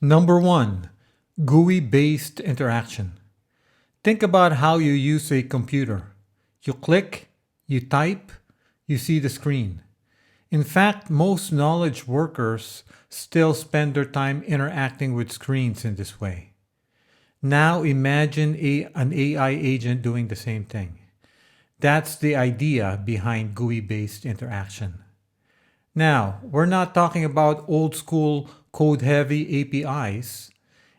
Number one, GUI-based interaction. Think about how you use a computer. You click, you type, you see the screen. In fact, most knowledge workers still spend their time interacting with screens in this way. Now imagine an AI agent doing the same thing. That's the idea behind GUI-based interaction. Now, we're not talking about old school code heavy APIs.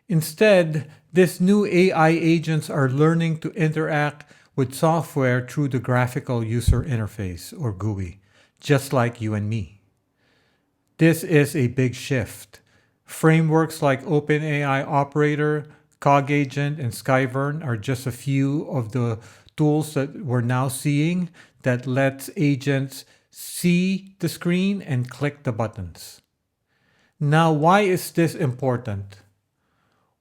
Instead, these new AI agents are learning to interact with software through the graphical user interface, or GUI, just like you and me. This is a big shift. Frameworks like OpenAI Operator, Cog Agent, and Skyvern are just a few of the tools that we're now seeing that lets agents see the screen and click the buttons. Now, why is this important?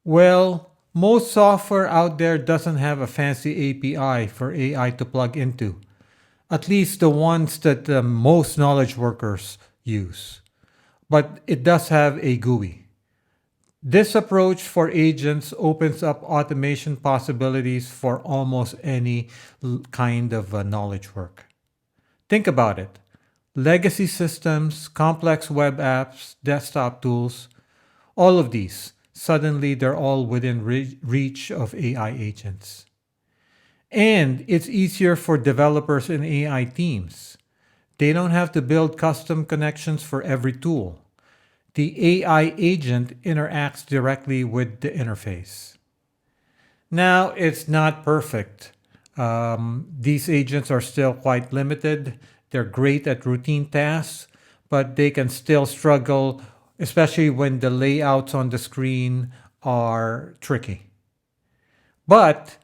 Well, most software out there doesn't have a fancy API for AI to plug into, at least the ones that most knowledge workers use. But it does have a GUI. This approach for agents opens up automation possibilities for almost any kind of knowledge work. Think about it. Legacy systems, complex web apps, desktop tools, all of these, suddenly they're all within reach of AI agents. And it's easier for developers and AI teams. They don't have to build custom connections for every tool. The AI agent interacts directly with the interface. Now, it's not perfect. These agents are still quite limited. They're great at routine tasks, but they can still struggle, especially when the layouts on the screen are tricky. But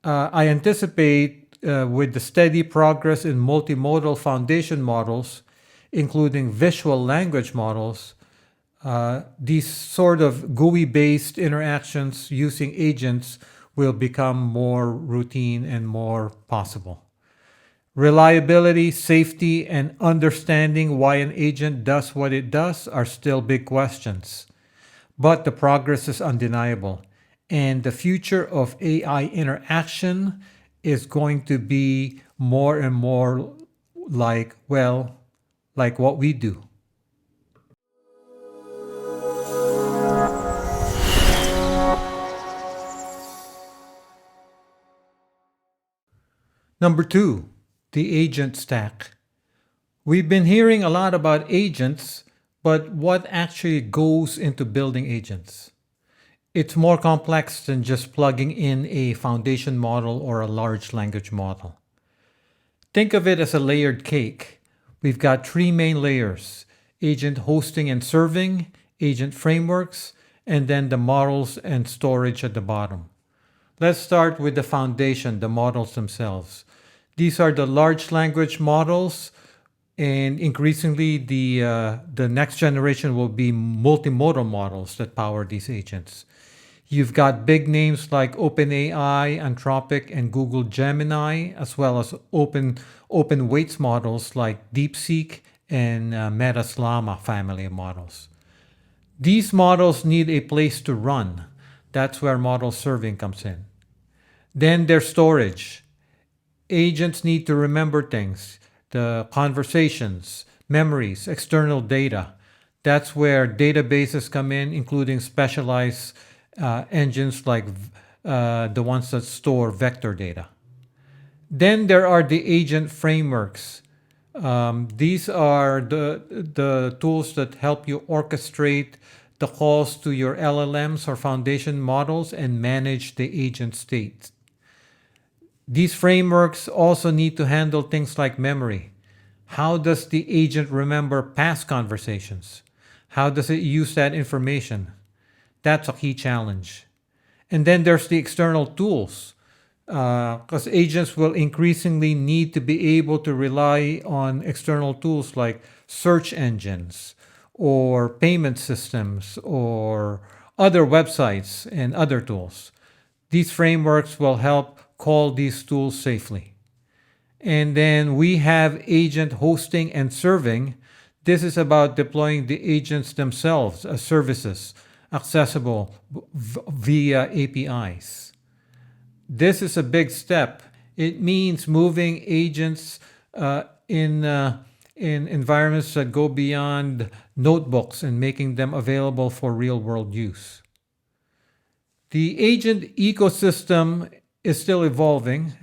I anticipate with the steady progress in multimodal foundation models, including visual language models, these sort of GUI-based interactions using agents will become more routine and more possible. Reliability, safety, and understanding why an agent does what it does are still big questions. But the progress is undeniable. And the future of AI interaction is going to be more and more like, well, like what we do. Number two, the agent stack. We've been hearing a lot about agents, but what actually goes into building agents? It's more complex than just plugging in a foundation model or a large language model. Think of it as a layered cake. We've got three main layers: agent hosting and serving, agent frameworks, and then the models and storage at the bottom. Let's start with the foundation, the models themselves. These are the large language models, and increasingly the next generation will be multimodal models that power these agents. You've got big names like OpenAI, Anthropic, and Google Gemini, as well as open weights models like DeepSeek and Meta's Llama family of models. These models need a place to run. That's where model serving comes in. Then there's storage. Agents need to remember things, the conversations, memories, external data. That's where databases come in, including specialized engines like the ones that store vector data. Then there are the agent frameworks. These are the tools that help you orchestrate the calls to your LLMs or foundation models and manage the agent state. These frameworks also need to handle things like memory. How does the agent remember past conversations? How does it use that information? That's a key challenge. And then there's the external tools, because agents will increasingly need to be able to rely on external tools like search engines or payment systems or other websites and other tools. These frameworks will help call these tools safely. And then we have agent hosting and serving. This is about deploying the agents themselves as services, accessible via APIs. This is a big step. It means moving agents in environments that go beyond notebooks and making them available for real world use. The agent ecosystem is still evolving.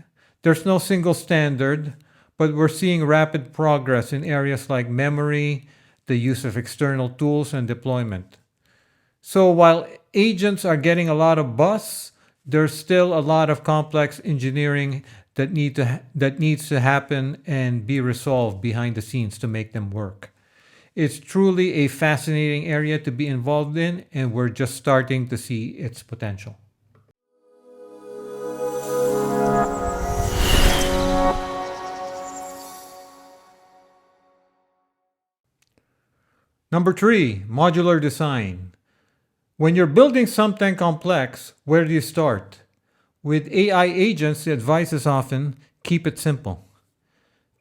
There's no single standard, but we're seeing rapid progress in areas like memory, the use of external tools, and deployment. So while agents are getting a lot of buzz, there's still a lot of complex engineering that needs to happen and be resolved behind the scenes to make them work. It's truly a fascinating area to be involved in, and we're just starting to see its potential. Number 3, modular design. When you're building something complex, where do you start? With AI agents, the advice is often keep it simple.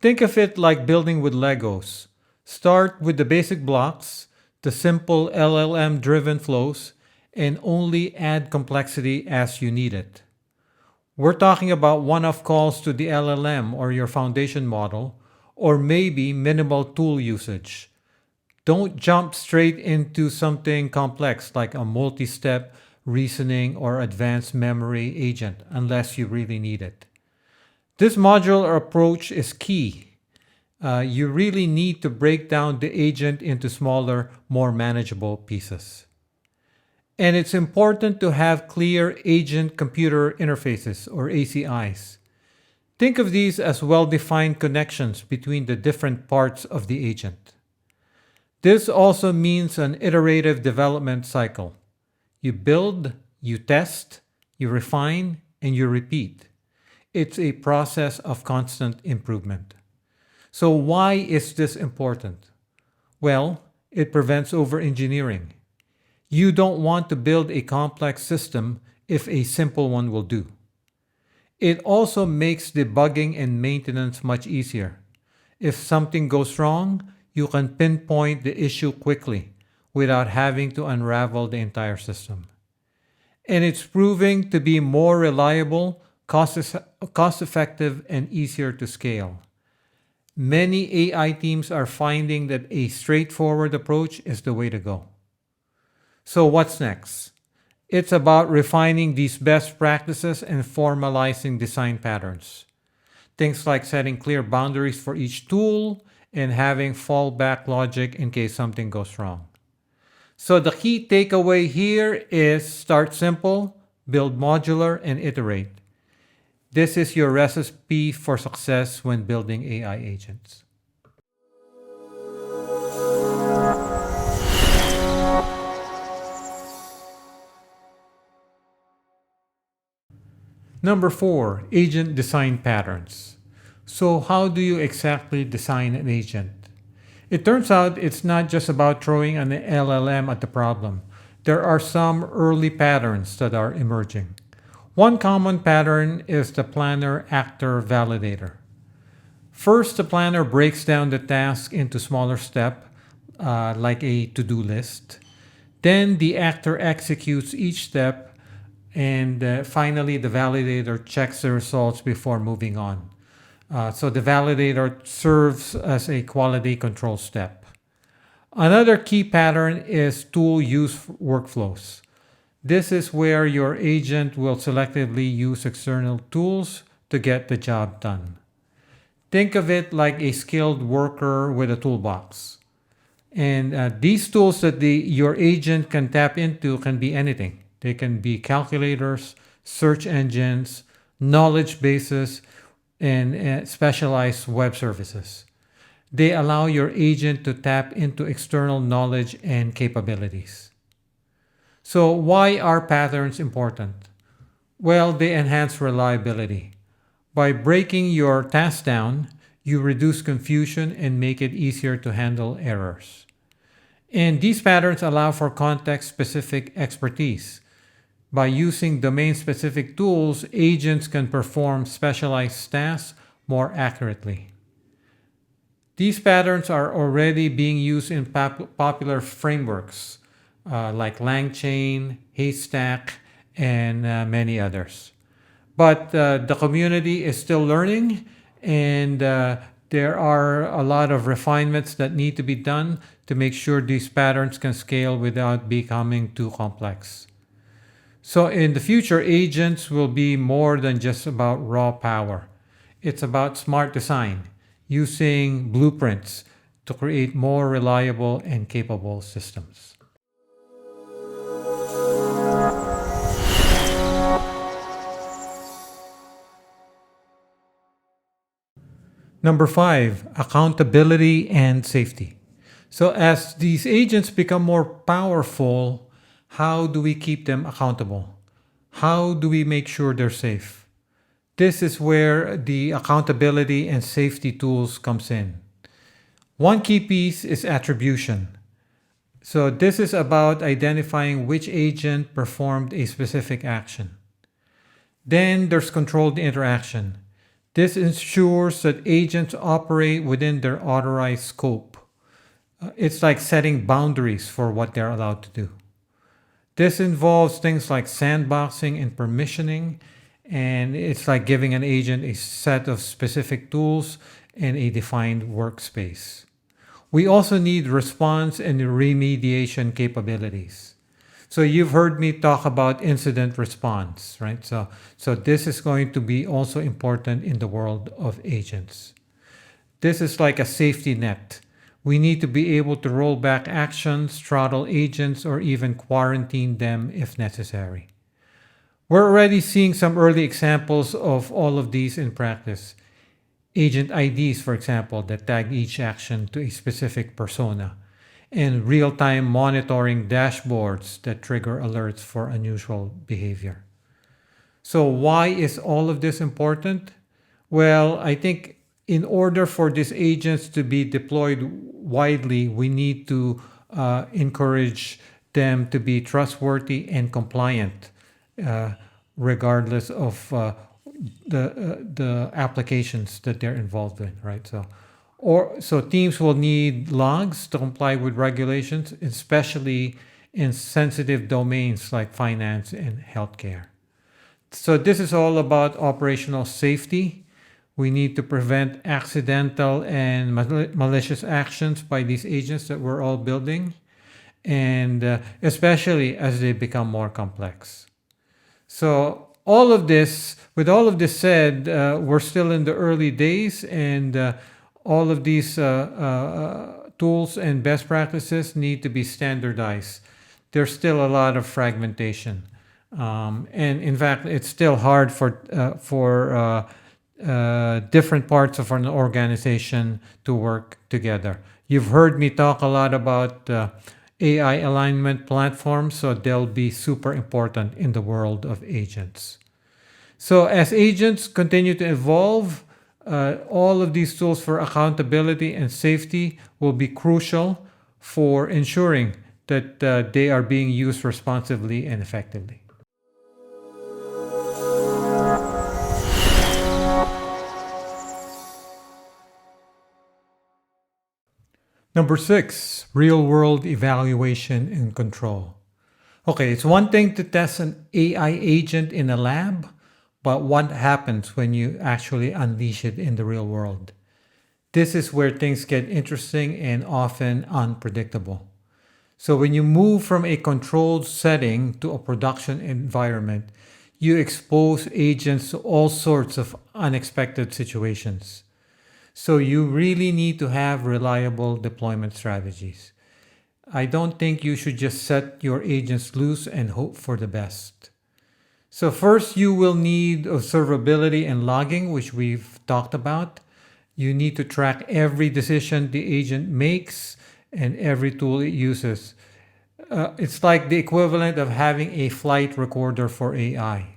Think of it like building with Legos. Start with the basic blocks, the simple LLM driven flows, and only add complexity as you need it. We're talking about one off calls to the LLM or your foundation model, or maybe minimal tool usage. Don't jump straight into something complex like a multi step reasoning or advanced memory agent unless you really need it. This modular approach is key. You really need to break down the agent into smaller, more manageable pieces. And it's important to have clear agent computer interfaces or ACIs. Think of these as well defined connections between the different parts of the agent. This also means an iterative development cycle. You build, you test, you refine, and you repeat. It's a process of constant improvement. So why is this important? Well, it prevents over-engineering. You don't want to build a complex system if a simple one will do. It also makes debugging and maintenance much easier. If something goes wrong, you can pinpoint the issue quickly without having to unravel the entire system. And it's proving to be more reliable, cost-effective, and easier to scale. Many AI teams are finding that a straightforward approach is the way to go. So what's next? It's about refining these best practices and formalizing design patterns. Things like setting clear boundaries for each tool and having fallback logic in case something goes wrong. So the key takeaway here is start simple, build modular, and iterate. This is your recipe for success when building AI agents. Number 4, agent design patterns. So how do you exactly design an agent? It turns out it's not just about throwing an LLM at the problem. There are some early patterns that are emerging. One common pattern is the planner-actor-validator. First, the planner breaks down the task into smaller steps, like a to-do list. Then the actor executes each step, and finally the validator checks the results before moving on. So the validator serves as a quality control step. Another key pattern is tool use workflows. This is where your agent will selectively use external tools to get the job done. Think of it like a skilled worker with a toolbox. And these tools that your agent can tap into can be anything. They can be calculators, search engines, knowledge bases, and specialized web services. They allow your agent to tap into external knowledge and capabilities. So why are patterns important? Well, they enhance reliability. By breaking your task down, you reduce confusion and make it easier to handle errors. And these patterns allow for context-specific expertise. By using domain-specific tools, agents can perform specialized tasks more accurately. These patterns are already being used in popular frameworks like LangChain, Haystack, and many others. But the community is still learning, and there are a lot of refinements that need to be done to make sure these patterns can scale without becoming too complex. So, in the future, agents will be more than just about raw power. It's about smart design, using blueprints to create more reliable and capable systems. Number five, accountability and safety. So, as these agents become more powerful, how do we keep them accountable? How do we make sure they're safe? This is where the accountability and safety tools comes in. One key piece is attribution. So this is about identifying which agent performed a specific action. Then there's controlled interaction. This ensures that agents operate within their authorized scope. It's like setting boundaries for what they're allowed to do. This involves things like sandboxing and permissioning, and it's like giving an agent a set of specific tools and a defined workspace. We also need response and remediation capabilities. So you've heard me talk about incident response, right? So this is going to be also important in the world of agents. This is like a safety net. We need to be able to roll back actions, throttle agents, or even quarantine them if necessary. We're already seeing some early examples of all of these in practice. Agent IDs, for example, that tag each action to a specific persona, and real time monitoring dashboards that trigger alerts for unusual behavior. So, why is all of this important? Well, I think in order for these agents to be deployed widely, we need to encourage them to be trustworthy and compliant, uh, regardless of the applications that they're involved in, right? So teams will need logs to comply with regulations, especially in sensitive domains like finance and healthcare. So this is all about operational safety. We need to prevent accidental and malicious actions by these agents that we're all building, and especially as they become more complex. So with all of this said, we're still in the early days, and all of these tools and best practices need to be standardized. There's still a lot of fragmentation, and in fact, it's still hard for different parts of an organization to work together. You've heard me talk a lot about AI alignment platforms, so they'll be super important in the world of agents. So, as agents continue to evolve, all of these tools for accountability and safety will be crucial for ensuring that they are being used responsibly and effectively. Number six, real world evaluation and control. Okay, it's one thing to test an AI agent in a lab, but what happens when you actually unleash it in the real world? This is where things get interesting and often unpredictable. So, when you move from a controlled setting to a production environment, you expose agents to all sorts of unexpected situations. So, you really need to have reliable deployment strategies. I don't think you should just set your agents loose and hope for the best. So, first, you will need observability and logging, which we've talked about. You need to track every decision the agent makes and every tool it uses. It's like the equivalent of having a flight recorder for AI.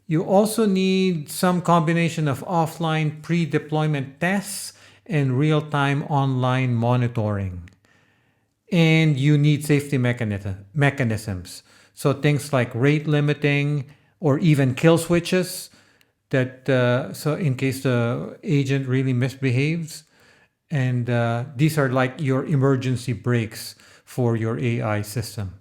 You also need some combination of offline pre deployment tests and real time online monitoring. And you need safety mechanisms. So things like rate limiting or even kill switches that so in case the agent really misbehaves, and these are like your emergency brakes for your AI system.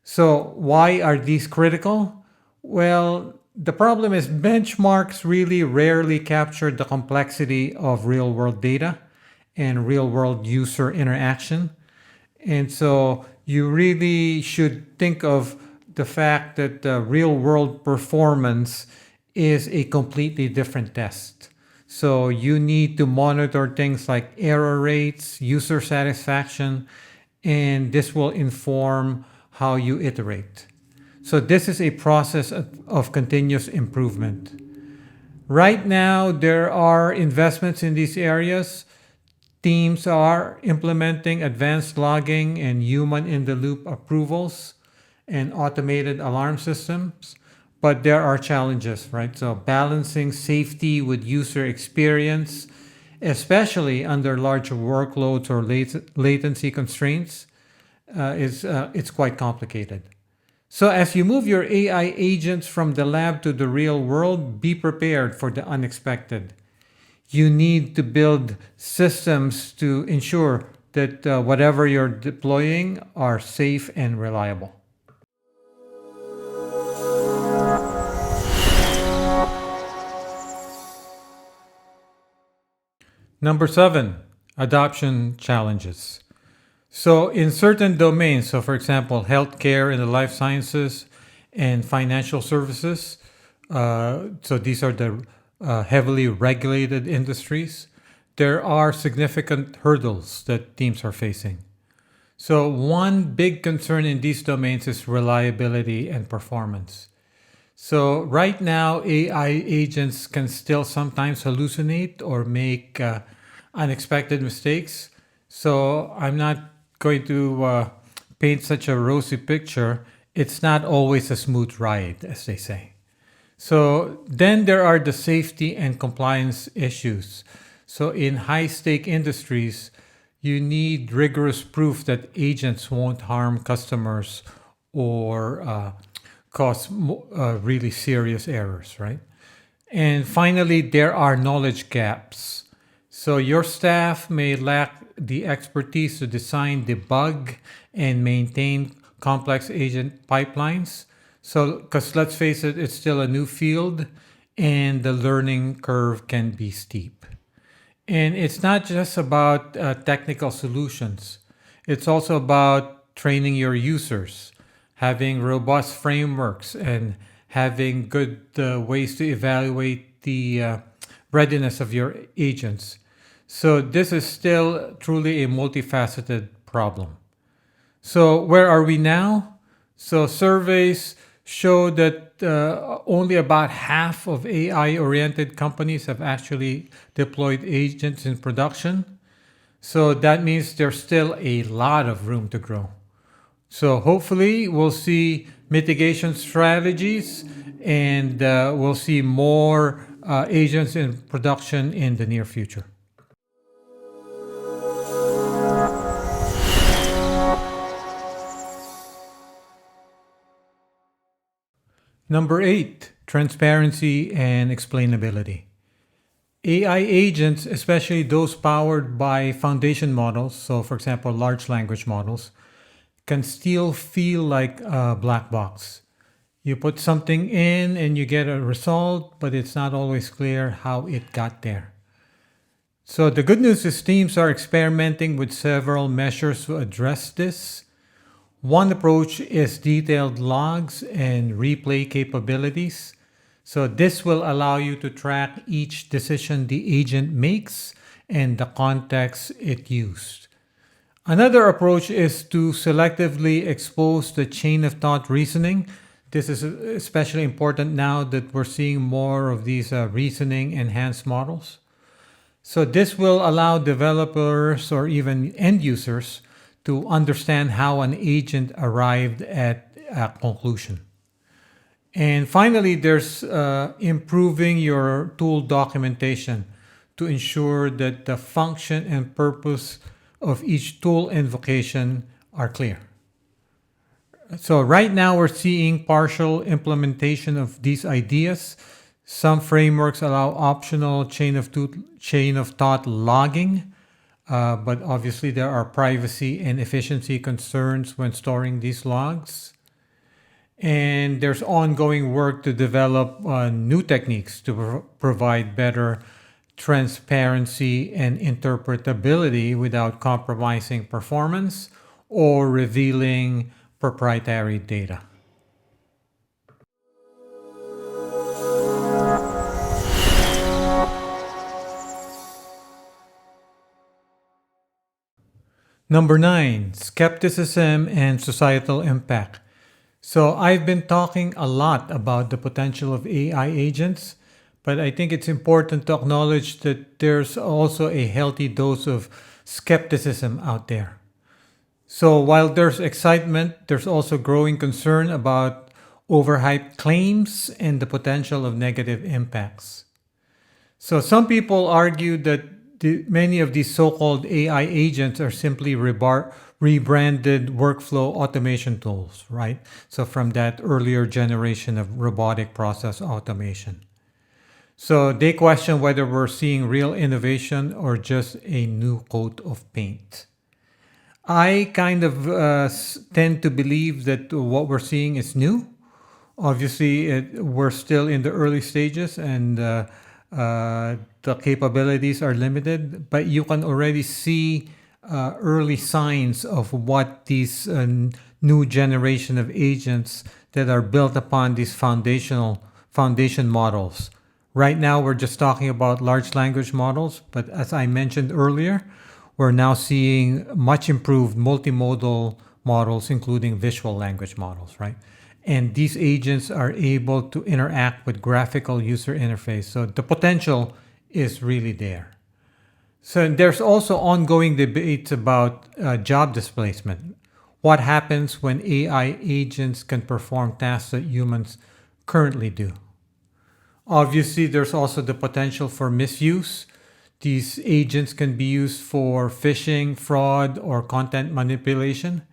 So, why are these critical? Well, the problem is benchmarks really rarely capture the complexity of real world data and real world user interaction. And so, you really should think of the fact that the real world performance is a completely different test. So, you need to monitor things like error rates, user satisfaction, and this will inform how you iterate. So this is a process of continuous improvement. Right now, there are investments in these areas. Teams are implementing advanced logging and human in the loop approvals and automated alarm systems. But there are challenges, right? So balancing safety with user experience, especially under large workloads or latency constraints, is it's quite complicated. So as you move your AI agents from the lab to the real world, be prepared for the unexpected. You need to build systems to ensure that whatever you're deploying are safe and reliable. Number 7, adoption challenges. So, in certain domains, so for example, healthcare and the life sciences and financial services, so these are the heavily regulated industries, there are significant hurdles that teams are facing. So, one big concern in these domains is reliability and performance. So, right now, AI agents can still sometimes hallucinate or make unexpected mistakes. So, I'm not going to paint such a rosy picture. It's not always a smooth ride, as they say. So then there are the safety and compliance issues. So in high stake industries, you need rigorous proof that agents won't harm customers or cause really serious errors, right? And finally, there are knowledge gaps. So your staff may lack the expertise to design, debug, and maintain complex agent pipelines. So, because let's face it, it's still a new field and the learning curve can be steep. And it's not just about technical solutions, it's also about training your users, having robust frameworks, and having good ways to evaluate the readiness of your agents. So this is still truly a multifaceted problem. So where are we now? So surveys show that only about half of AI-oriented companies have actually deployed agents in production. So that means there's still a lot of room to grow. So hopefully we'll see mitigation strategies and we'll see more agents in production in the near future. Number 8, transparency and explainability. AI agents, especially those powered by foundation models, so for example, large language models, can still feel like a black box. You put something in and you get a result, but it's not always clear how it got there. So the good news is teams are experimenting with several measures to address this. One approach is detailed logs and replay capabilities. So this will allow you to track each decision the agent makes and the context it used. Another approach is to selectively expose the chain of thought reasoning. This is especially important now that we're seeing more of these reasoning enhanced models. So this will allow developers or even end users to understand how an agent arrived at a conclusion. And finally, there's improving your tool documentation to ensure that the function and purpose of each tool invocation are clear. So right now we're seeing partial implementation of these ideas. Some frameworks allow optional chain of thought logging. but obviously there are privacy and efficiency concerns when storing these logs. And there's ongoing work to develop new techniques to provide better transparency and interpretability without compromising performance or revealing proprietary data. Number 9, skepticism and societal impact. So I've been talking a lot about the potential of AI agents, but I think it's important to acknowledge that there's also a healthy dose of skepticism out there. So while there's excitement, there's also growing concern about overhyped claims and the potential of negative impacts. So some people argue that many of these so-called AI agents are simply rebranded workflow automation tools, right? So from that earlier generation of robotic process automation. So they question whether we're seeing real innovation or just a new coat of paint. I kind of tend to believe that what we're seeing is new. Obviously, we're still in the early stages and the capabilities are limited, but you can already see early signs of what these new generation of agents that are built upon these foundation models. Right now, we're just talking about large language models, but as I mentioned earlier, we're now seeing much improved multimodal models, including visual language models, right? And these agents are able to interact with graphical user interface. So the potential is really there. So there's also ongoing debates about job displacement. What happens when AI agents can perform tasks that humans currently do? Obviously, there's also the potential for misuse. These agents can be used for phishing, fraud, or content manipulation.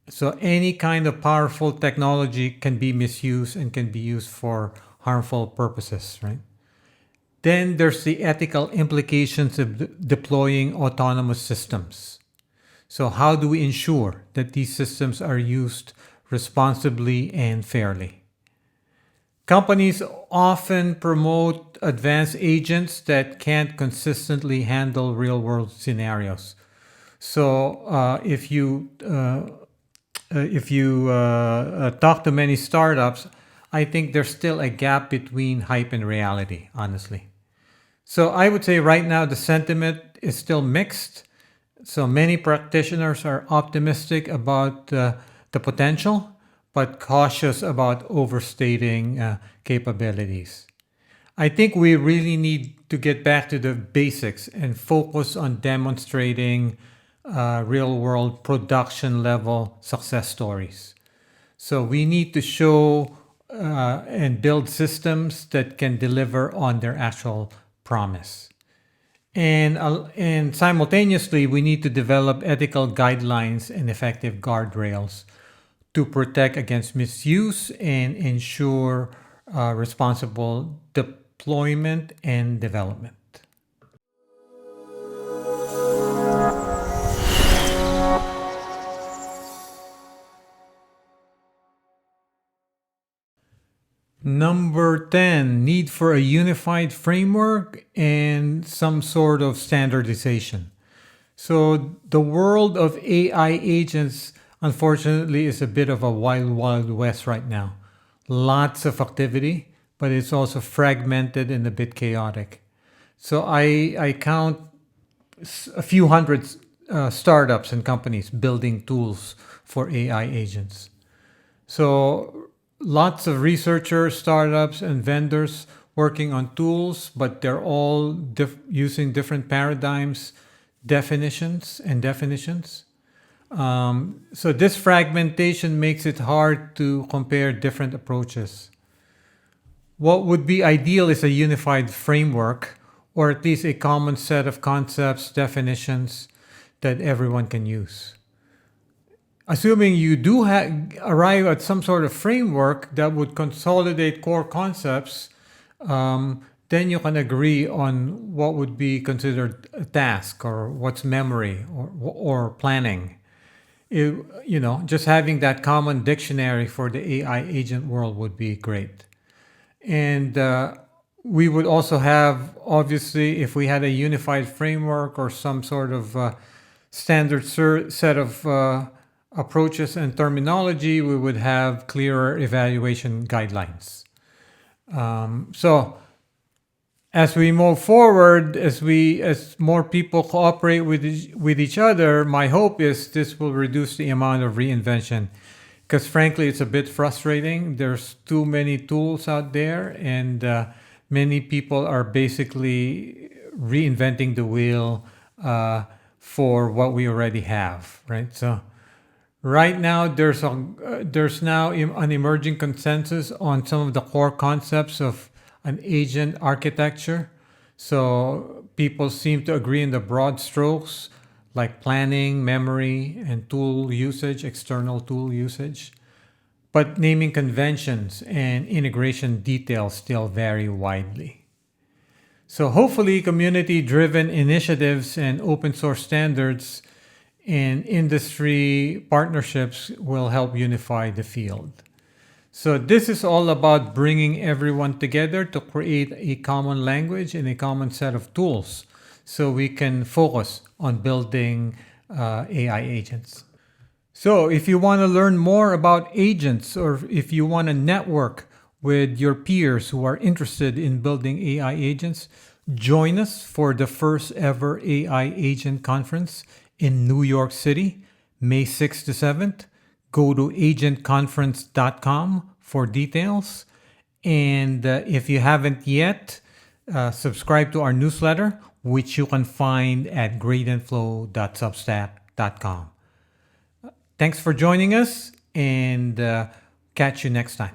So any kind of powerful technology can be misused and can be used for harmful purposes, right? Then there's the ethical implications of deploying autonomous systems. So how do we ensure that these systems are used responsibly and fairly? Companies often promote advanced agents that can't consistently handle real-world scenarios. So if you talk to many startups, I think there's still a gap between hype and reality, honestly. So I would say right now the sentiment is still mixed. So many practitioners are optimistic about the potential, but cautious about overstating capabilities. I think we really need to get back to the basics and focus on demonstrating real world production level success stories. So we need to show and build systems that can deliver on their actual promise. And simultaneously, we need to develop ethical guidelines and effective guardrails to protect against misuse and ensure responsible deployment and development. Number 10, need for a unified framework and some sort of standardization. So the world of AI agents, unfortunately, is a bit of a wild, wild west right now. Lots of activity, but it's also fragmented and a bit chaotic. So I count a few hundred startups and companies building tools for AI agents. So lots of researchers, startups, and vendors working on tools, but they're all using different paradigms, definitions. So this fragmentation makes it hard to compare different approaches. What would be ideal is a unified framework, or at least a common set of concepts, definitions that everyone can use. Assuming you do arrive at some sort of framework that would consolidate core concepts, then you can agree on what would be considered a task or what's memory or planning. Just having that common dictionary for the AI agent world would be great. And we would also have, obviously, if we had a unified framework or some sort of standard set of approaches and terminology, we would have clearer evaluation guidelines. So as we move forward, as more people cooperate with each other, my hope is this will reduce the amount of reinvention. Because frankly, it's a bit frustrating. There's too many tools out there, and many people are basically reinventing the wheel for what we already have, right? So right now, there's now an emerging consensus on some of the core concepts of an agent architecture. So people seem to agree in the broad strokes, like planning, memory, and tool usage, external tool usage. But naming conventions and integration details still vary widely. So hopefully community-driven initiatives and open source standards and industry partnerships will help unify the field. So this is all about bringing everyone together to create a common language and a common set of tools so we can focus on building AI agents. So if you want to learn more about agents, or if you want to network with your peers who are interested in building AI agents, join us for the first ever AI agent conference in New York City, May 6th to 7th. Go to agentconference.com for details. And if you haven't yet, subscribe to our newsletter, which you can find at gradentflow.substack.com. Thanks for joining us, and catch you next time.